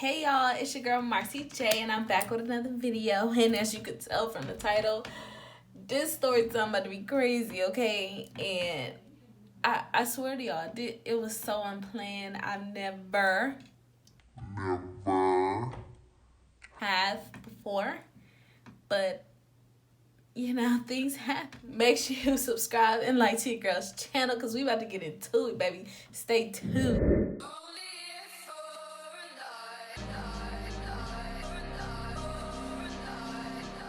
Hey y'all, it's your girl Marcy J, and I'm back with another video. And as you could tell from the title, this story time about to be crazy, okay? And I swear to y'all, it was so unplanned. I've never have before, but you know, things happen. Make sure you subscribe and like to your girl's channel because we about to get into it, baby. Stay tuned.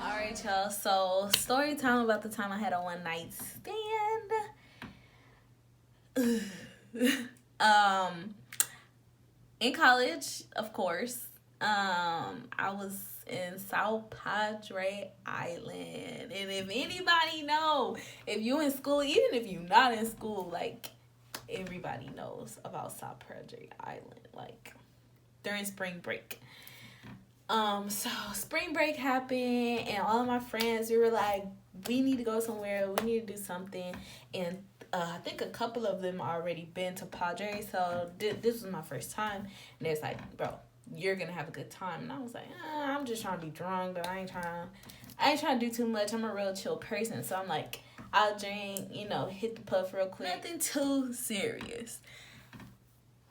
Alright, y'all. So, story time about the time I had a one night stand. In college, of course. I was in South Padre Island. And if anybody know, if you in school, even if you not in school, like everybody knows about South Padre Island, like during spring break. So spring break happened and all of my friends, we were like, we need to go somewhere, we need to do something. And I think a couple of them already been to Padre, so this was my first time. And it's like, bro, you're gonna have a good time. And I was like, I'm just trying to be drunk, but I ain't trying to do too much. I'm a real chill person, so I'm like, I'll drink, hit the puff real quick, nothing too serious.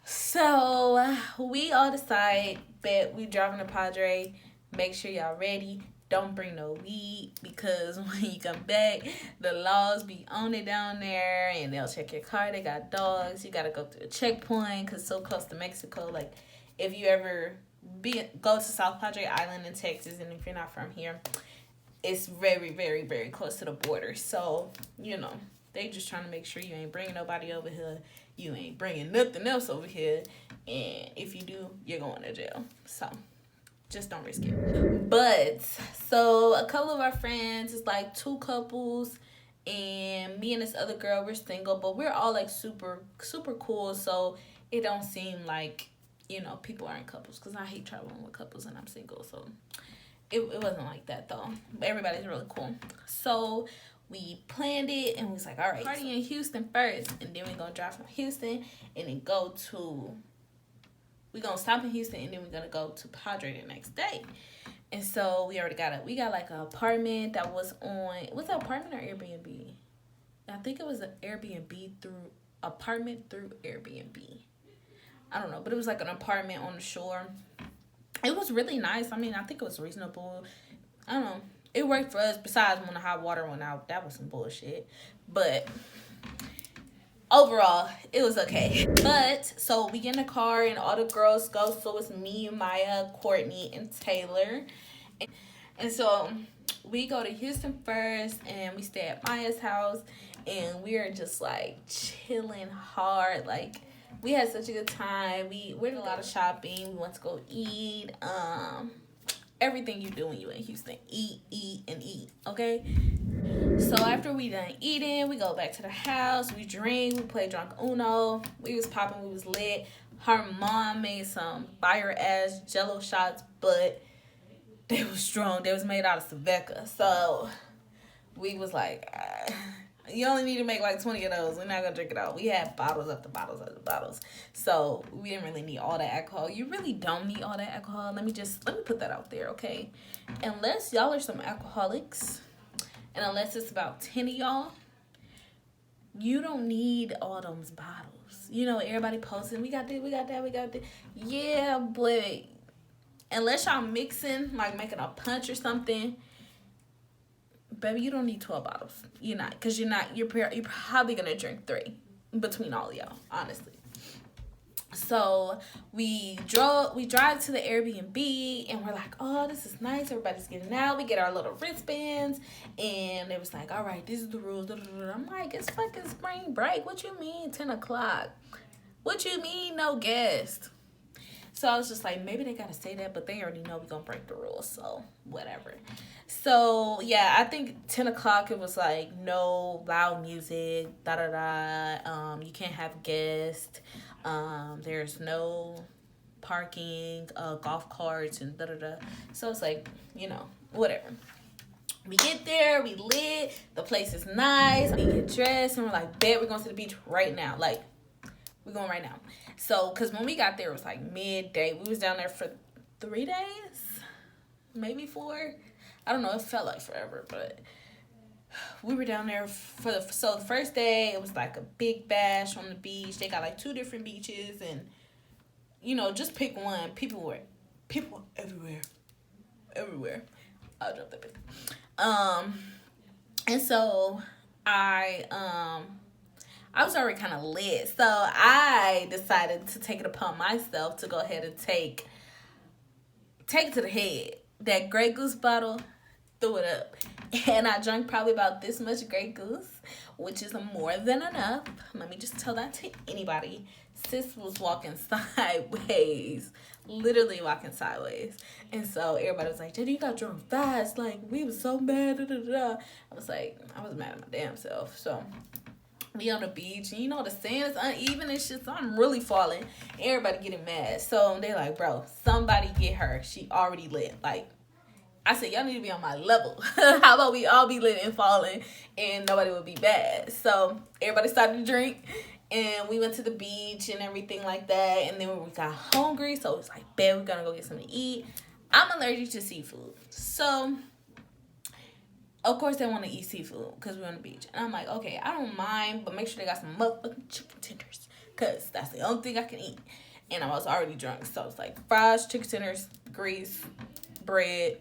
So we all decide that we driving to Padre. Make sure y'all ready. Don't bring no weed because when you come back, the laws be on it down there and they'll check your car. They got dogs. You got to go through a checkpoint because it's so close to Mexico. Like if you ever go to South Padre Island in Texas, and if you're not from here, it's very, very, very close to the border. So, they just trying to make sure you ain't bringing nobody over here. You ain't bringing nothing else over here. And if you do, you're going to jail. So, just don't risk it. But, so a couple of our friends, it's like two couples. And me and this other girl, we're single. But we're all like super, super cool. So, it don't seem like, people aren't couples. Because I hate traveling with couples and I'm single. So, it wasn't like that though. But everybody's really cool. So, we planned it and we was like, all right, party in Houston first, and then we're gonna drive from Houston and then we're gonna stop in Houston and then we're gonna go to Padre the next day. And so we already got like an apartment that was was it apartment or Airbnb? I think it was an Airbnb apartment through Airbnb. I don't know, but it was like an apartment on the shore. It was really nice. I mean, I think it was reasonable. I don't know. It worked for us, besides when the hot water went out. That was some bullshit. But overall, it was okay. But, so we get in the car and all the girls go. So it's me, Maya, Courtney, and Taylor. And so we go to Houston first and we stay at Maya's house. And we are just like chilling hard. Like, we had such a good time. We did a lot of shopping. We went to go eat. Everything you do when you in Houston, eat, and eat, okay? So after we done eating, we go back to the house, we drink, we play drunk Uno, we was popping, we was lit. Her mom made some fire-ass Jello shots, but they was strong. They was made out of Saveca. So we was like, you only need to make like 20 of those. We're not gonna drink it all. We had bottles after bottles after bottles. So we didn't really need all that alcohol. You really don't need all that alcohol. Let me put that out there, okay? Unless y'all are some alcoholics, and unless it's about 10 of y'all, you don't need all those bottles. Everybody posting, we got this, we got that, we got this. Yeah, but unless y'all mixing, like making a punch or something, baby, you don't need 12 bottles. You're not, because you're probably gonna drink 3 between all of y'all, honestly. So we drive to the Airbnb and we're like, oh, this is nice. Everybody's getting out. We get our little wristbands and it was like, all right, this is the rules. I'm like, it's fucking spring break. What you mean 10 o'clock? What you mean no guest? So I was just like, maybe they gotta say that, but they already know we're gonna break the rules, so whatever. So yeah, I think 10 o'clock it was like no loud music, you can't have guests, there's no parking, golf carts and So it's like, whatever. We get there, we lit, the place is nice, we get dressed, and we're like, bet we're going to the beach right now. Like, we're going right now. So, because when we got there, it was like midday. We was down there for 3 days, maybe 4. I don't know. It felt like forever, but we were down there for so the first day it was like a big bash on the beach. They got like 2 different beaches, and just pick one. People everywhere. I'll drop that bit. And so I was already kind of lit, so I decided to take it upon myself to go ahead and take it to the head. That Grey Goose bottle, threw it up. And I drank probably about this much Grey Goose, which is more than enough. Let me just tell that to anybody. Sis was walking sideways. Literally walking sideways. And so everybody was like, Jenny, you got drunk fast. Like, we was so mad. Da, da, da. I was like, I was mad at my damn self. So we on the beach, and the sand is uneven and shit, so I'm really falling. Everybody getting mad. So they like, bro, somebody get her. She already lit. Like, I said, y'all need to be on my level. How about we all be lit and falling, and nobody would be bad. So everybody started to drink, and we went to the beach and everything like that. And then we got hungry, so it's like, bet we're gonna go get something to eat. I'm allergic to seafood, so of course they want to eat seafood because we're on the beach. And I'm like, okay, I don't mind, but make sure they got some motherfucking chicken tenders, because that's the only thing I can eat. And I was already drunk, so it's like fries, chicken tenders, grease, bread.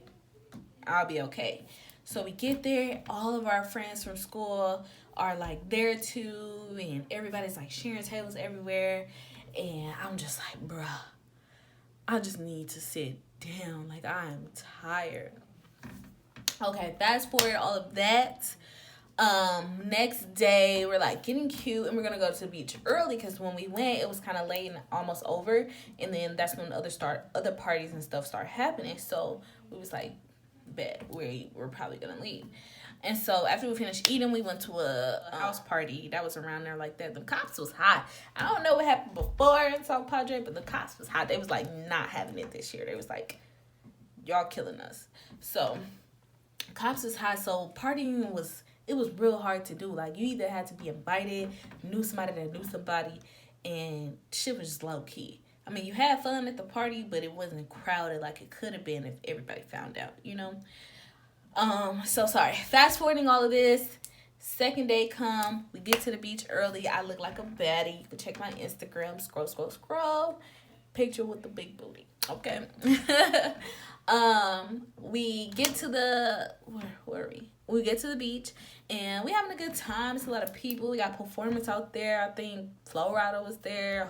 I'll be okay. So we get there. All of our friends from school are like there too, and everybody's like sharing tables everywhere. And I'm just like, bruh, I just need to sit down. Like, I'm tired. Okay, fast forward all of that. Next day we're like getting cute, and we're gonna go to the beach early because when we went it was kind of late and almost over, and then that's when other parties and stuff start happening. So we was like, bet we're probably gonna leave. And so after we finished eating, we went to a house party that was around there like that. The cops was hot. I don't know what happened before in South Padre, but the cops was hot. They was like not having it this year. They was like, y'all killing us. So cops was hot. So partying was real hard to do. Like, you either had to be invited, knew somebody that knew somebody, and shit was just low key. I mean, you had fun at the party, but it wasn't crowded like it could have been if everybody found out, So sorry. Fast forwarding all of this. Second day come. We get to the beach early. I look like a baddie. You can check my Instagram. Scroll. Picture with the big booty. Okay. We get to the where are we? We get to the beach, and we having a good time. It's a lot of people. We got performance out there. I think Flo Rida was there.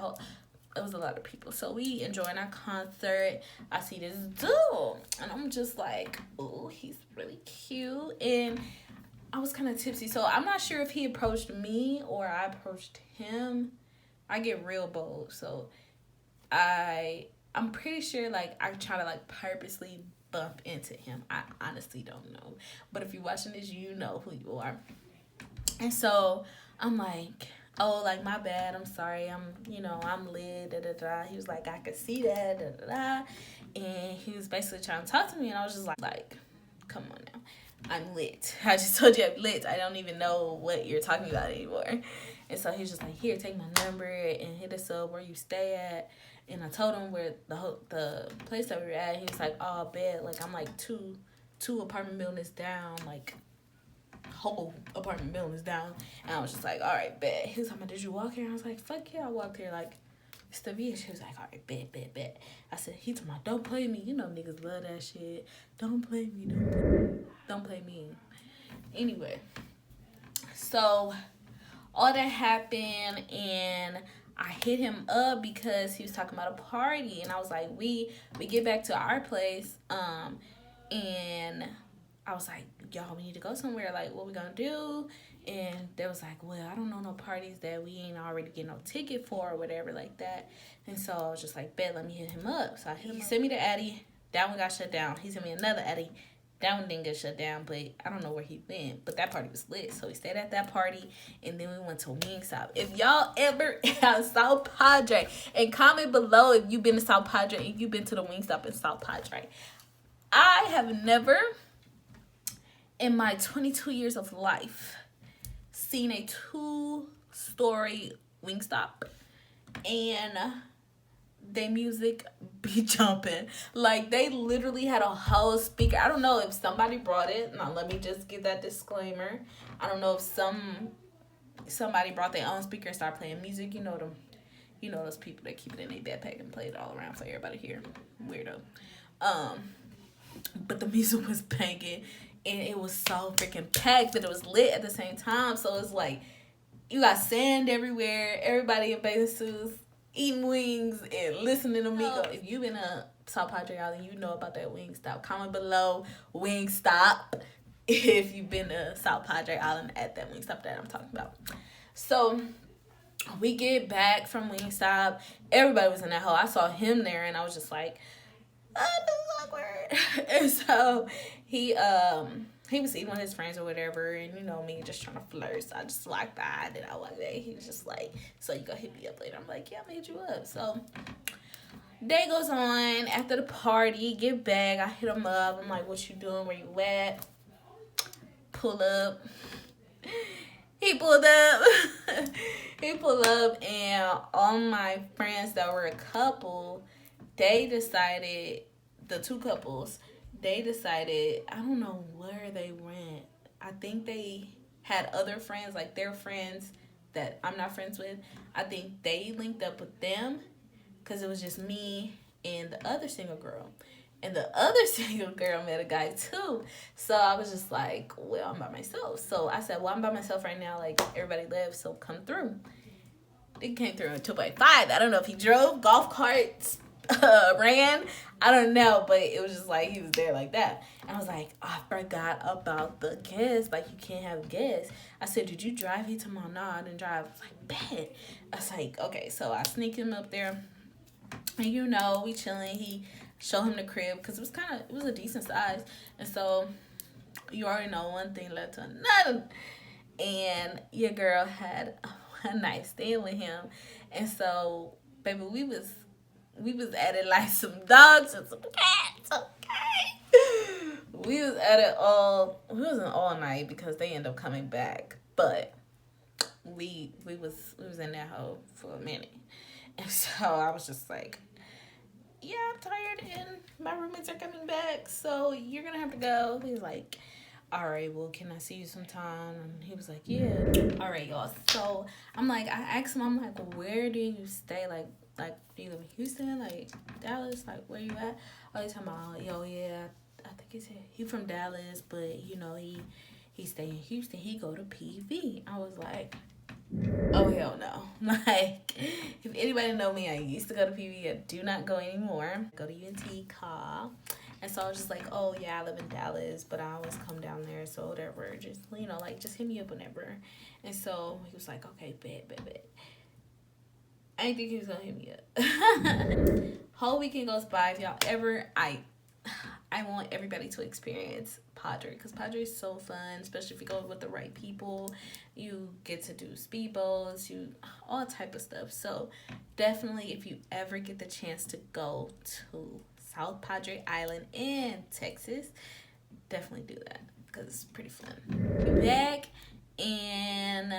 It was a lot of people. So we enjoying our concert. I see this dude, and I'm just like, oh, he's really cute. And I was kind of tipsy, so I'm not sure if he approached me or I approached him. I get real bold, so I'm pretty sure like I try to like purposely bump into him. I honestly don't know, but if you're watching this, you know who you are. And so I'm like, oh, like, my bad, I'm sorry, I'm lit, da da da. He was like, I could see that, da da da. And he was basically trying to talk to me, and I was just like, come on now, I'm lit. I just told you I'm lit. I don't even know what you're talking about anymore. And so he was just like, here, take my number and hit us up where you stay at. And I told him where the place that we were at. He was like, oh, bet. Like, I'm like two apartment buildings down, like whole apartment buildings down. And I was just like, all right, bet. He was like, did you walk here? And I was like, fuck yeah, I walked here. Like, it's the beach. He was like, all right, bet. I said, he told me, don't play me. You know niggas love that shit. Don't play me. Don't play me. Anyway, so all that happened, and I hit him up because he was talking about a party, and I was like, we get back to our place, and I was like, y'all, we need to go somewhere, like, what we gonna do? And they was like, well, I don't know no parties that we ain't already get no ticket for or whatever like that. And so I was just like, bet, let me hit him up. So he sent me the Addy. That one got shut down. He sent me another Addy. That one didn't get shut down, but I don't know where he went. But that party was lit. So we stayed at that party, and then we went to Wingstop. If y'all ever at South Padre, and comment below if you've been to South Padre and you've been to the Wingstop in South Padre. I have never, in my 22 years of life, seen a 2-story Wingstop. And they music be jumping. Like, they literally had a whole speaker. I don't know if somebody brought it. Now, let me just give that disclaimer. I don't know if somebody brought their own speaker and started playing music. You know them. You know those people that keep it in their backpack and play it all around for everybody to hear. Weirdo. But the music was banging, and it was so freaking packed that it was lit at the same time. So it's like you got sand everywhere. Everybody in bathing suits, eating wings and listening to me go. If you've been to South Padre Island, you know about that Wingstop. Comment below Wingstop if you've been to South Padre Island at that Wingstop that I'm talking about. So we get back from Wingstop. Everybody was in that hole. I saw him there, and I was just like, oh, this is awkward. And so he was eating with his friends or whatever, and you know me just trying to flirt, so I just walked by, and I walked away. He was just like, so you gonna hit me up later? I'm like, yeah, I'm gonna hit you up. So day goes on. After the party, get back, I hit him up. I'm like, what you doing? Where you at? Pull up. He pulled up. He pulled up, and all my friends that were a couple, they decided, the two couples, they decided, I don't know where they went. I think they had other friends, like their friends that I'm not friends with. I think they linked up with them because it was just me and the other single girl. And the other single girl met a guy too. So I was just like, well, I'm by myself. So I said, well, I'm by myself right now. Like, everybody lives, so come through. He came through in 2.5. I don't know if he drove, golf carts, ran. I don't know, but it was just like he was there like that. And I was like, oh, I forgot about the guests. Like, you can't have guests. I said, did you drive? He told me, no, I didn't drive. I was like, bet. I was like, okay. So I sneaked him up there. And you know, we chilling. He showed him the crib because it was a decent size. And so you already know one thing led to another. And your girl had a nice stand with him. And so, baby, we was at it like some dogs and some cats, okay? We was at it we wasn't all night because they ended up coming back. But we was in that hole for a minute. And so I was just like, yeah, I'm tired and my roommates are coming back, so you're gonna have to go. He was like, all right, well, can I see you sometime? And he was like, yeah. All right, y'all. So I'm like, I asked him, I'm like, well, where do you stay? Like, do you live in Houston? Like, Dallas? Like, where you at? Oh, he's talking about, yo, yeah, I think he said he from Dallas, but, you know, he stay in Houston. He go to PV. I was like, oh, hell no. Like, if anybody know me, I used to go to PV. I do not go anymore. Go to UNT, call. And so I was just like, oh, yeah, I live in Dallas, but I always come down there, so whatever. Just, you know, like, just hit me up whenever. And so he was like, okay, bet. I didn't think he was going to hit me up. Whole weekend goes by. If y'all ever, I want everybody to experience Padre, because Padre is so fun, especially if you go with the right people. You get to do speedboats, all type of stuff. So definitely, if you ever get the chance to go to South Padre Island in Texas, definitely do that because it's pretty fun. We're back, and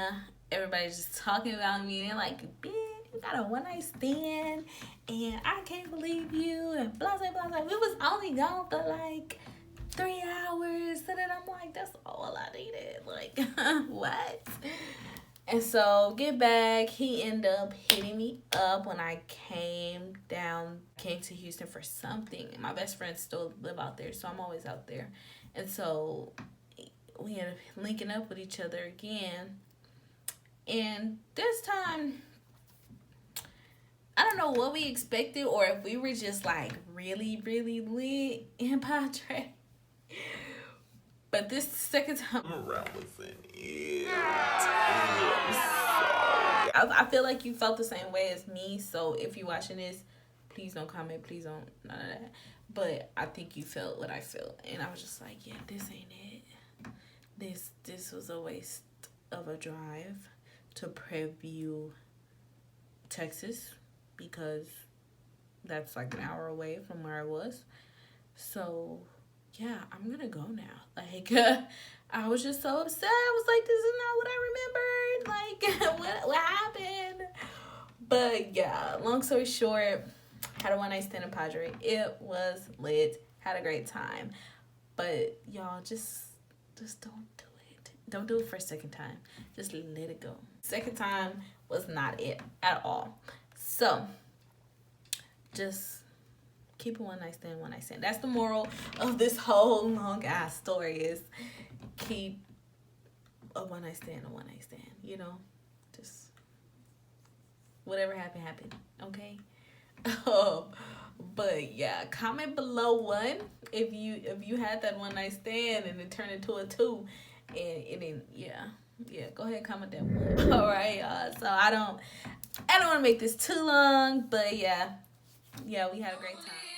everybody's just talking about me, and they're like, bitch, you got a one-night stand, and I can't believe you, and blah, blah, blah, blah. We was only gone for like 3 hours, and then I'm like, that's all I needed. Like, what? And so, get back, he ended up hitting me up when I came to Houston for something. My best friends still live out there, so I'm always out there. And so, we ended up linking up with each other again. And this time, I don't know what we expected, or if we were just like really, really lit in Padre. But this second time around was in it. I feel like you felt the same way as me. So if you're watching this, please don't comment. Please don't, none of that. But I think you felt what I felt. And I was just like, yeah, this ain't it. This was a waste of a drive to Preview, Texas, because that's like an hour away from where I was. So yeah, I'm gonna go now. Like, I was just so upset. I was like, this is not what I remembered. Like, what happened? But yeah, long story short, Had a one night stand in Padre. It was lit. Had a great time. But y'all just don't do it. Don't do it for a second time. Just let it go. Second time was not it at all. So just keep a one night stand, one night stand. That's the moral of this whole long ass story is keep a one night stand, you know? Just whatever happened, okay? But yeah, comment below one if you had that one night stand and it turned into a two, and then yeah, go ahead and comment that one. All right, y'all. So I don't want to make this too long, but yeah, we had a great time.